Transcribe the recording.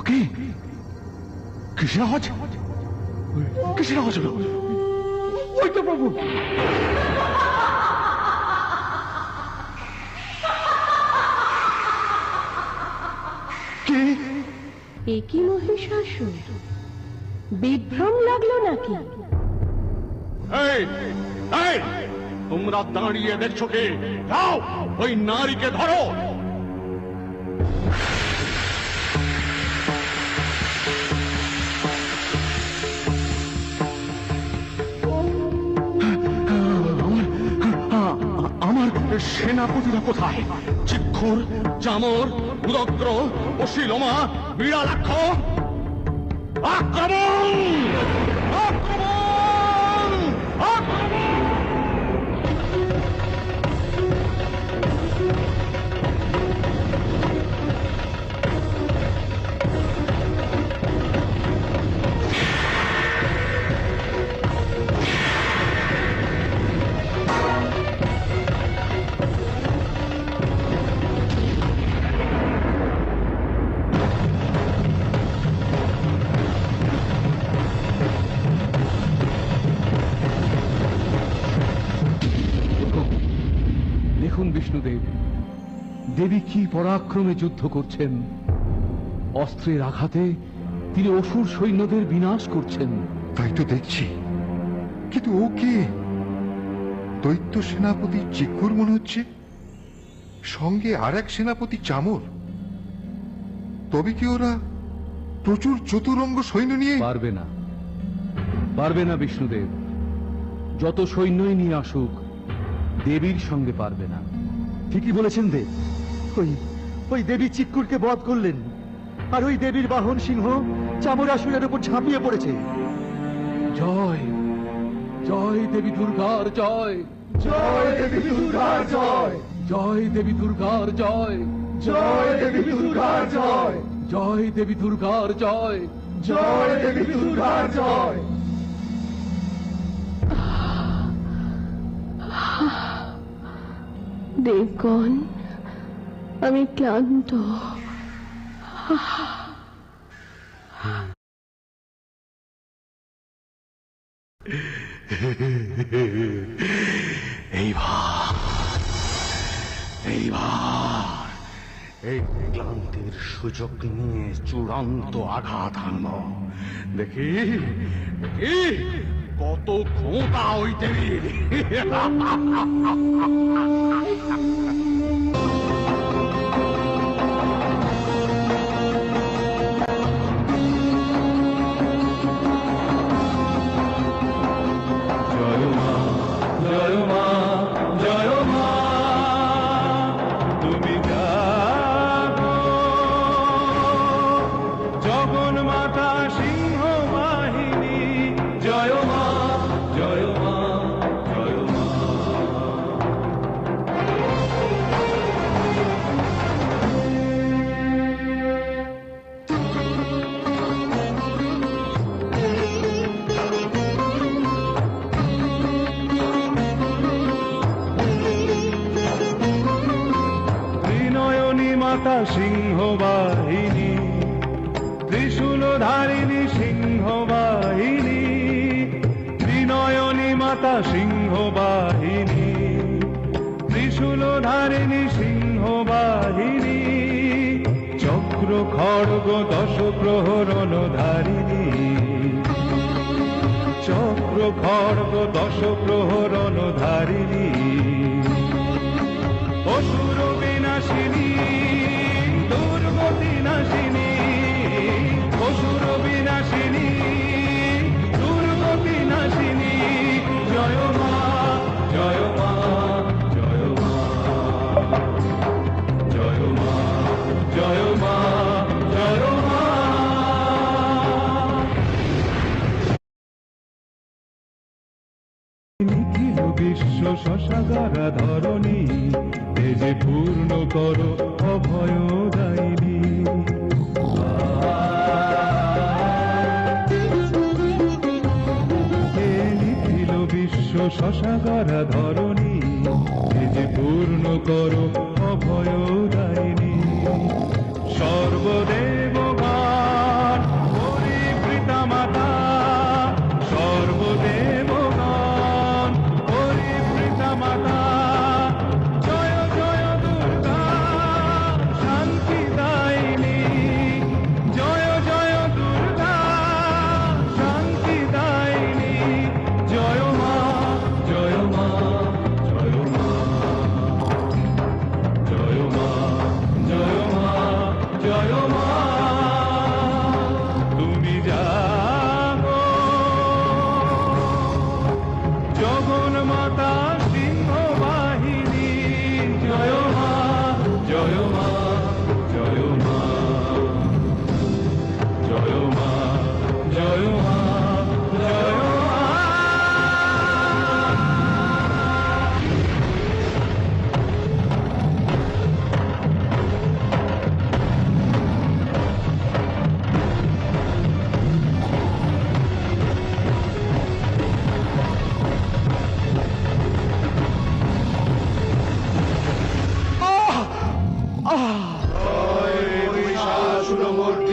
ওকে কিসের আওয়াজ? কিসের আওয়াজ হলো? ওই তো প্রভু! কে? একই মহিষাসুর? বিভ্রম লাগলো নাকি? এই এই তোমরা দাঁড়িয়ে দেখছো কে? যাও ওই নারীকে ধরো। আমার সেনাপতিরা কোথায়? চিক্ষুর, চামর, উদগ্র, অশিলমা, বিড়ালাক্ষ, আক্রমণ! আক্রমণ! আক্রমণ! দেখুন বিষ্ণুদেব, দেবী কি পরাক্রমে যুদ্ধ করছেন। অস্ত্রের আঘাতে তিনি অসুর সৈন্যদের বিনাশ করছেন। তাই তো দেখছি, কিন্তু ও কে? দৈত্য সেনাপতি চিক্ষুর মনে হচ্ছে, সঙ্গে আর এক সেনাপতি চামর। তবে কি ওরা প্রচুর চতুরঙ্গ সৈন্য নিয়ে? পারবে না বিষ্ণুদেব। যত সৈন্যই নিয়ে আসুক, দেবীর সঙ্গে পারবে না। ঠিকই বলেছেন দেব। ওই দেবী চিক্কুরকে বধ করলেন, আর ওই দেবীর বাহন সিংহ চামরাসুরের উপর ঝাঁপিয়ে পড়েছে। জয় জয় দেবী দুর্গার জয়! জয় দেবী দুর্গার জয়! জয় দেবী দুর্গার জয়! জয় দেবী দুর্গার জয়! জয় দেবী দুর্গার জয়! জয় দেবী দুর্গার জয়! দেবগণ, আমি ক্লান্ত। এইবার এই ক্লান্তির সুযোগ নিয়ে চূড়ান্ত আঘাত আনব। দেখি দেখি কত ক্ষমতা ওই দেবীর। সিংহবাহিনী, ত্রিশূলধারিণী সিংহবাহিনী, ত্রিনয়নী মাতা সিংহবাহিনী, ত্রিশূলধারিণী সিংহবাহিনী, চক্র খড়গ দশ প্রহরণধারিণী, চক্র খড়গ দশ প্রহরণধারিণী, অসুর বিনাশিনী, দুর্গতি নাশিনী, অসুর বিনাশিনী, দুর্গতি নাশিনী, জয় মা, জয় মা, জয় মা, জয় মা, জয় মা, জয় মা। নিখিল বিশ্ব শশাগারা ধরণী, তেজে পূর্ণ করো অভয় দায়িনী। নিখিল বিশ্ব শশাগারা ধরণী, তেজে পূর্ণ করো অভয় দায়িনী। সর্বদেব অসুরমর্দিনী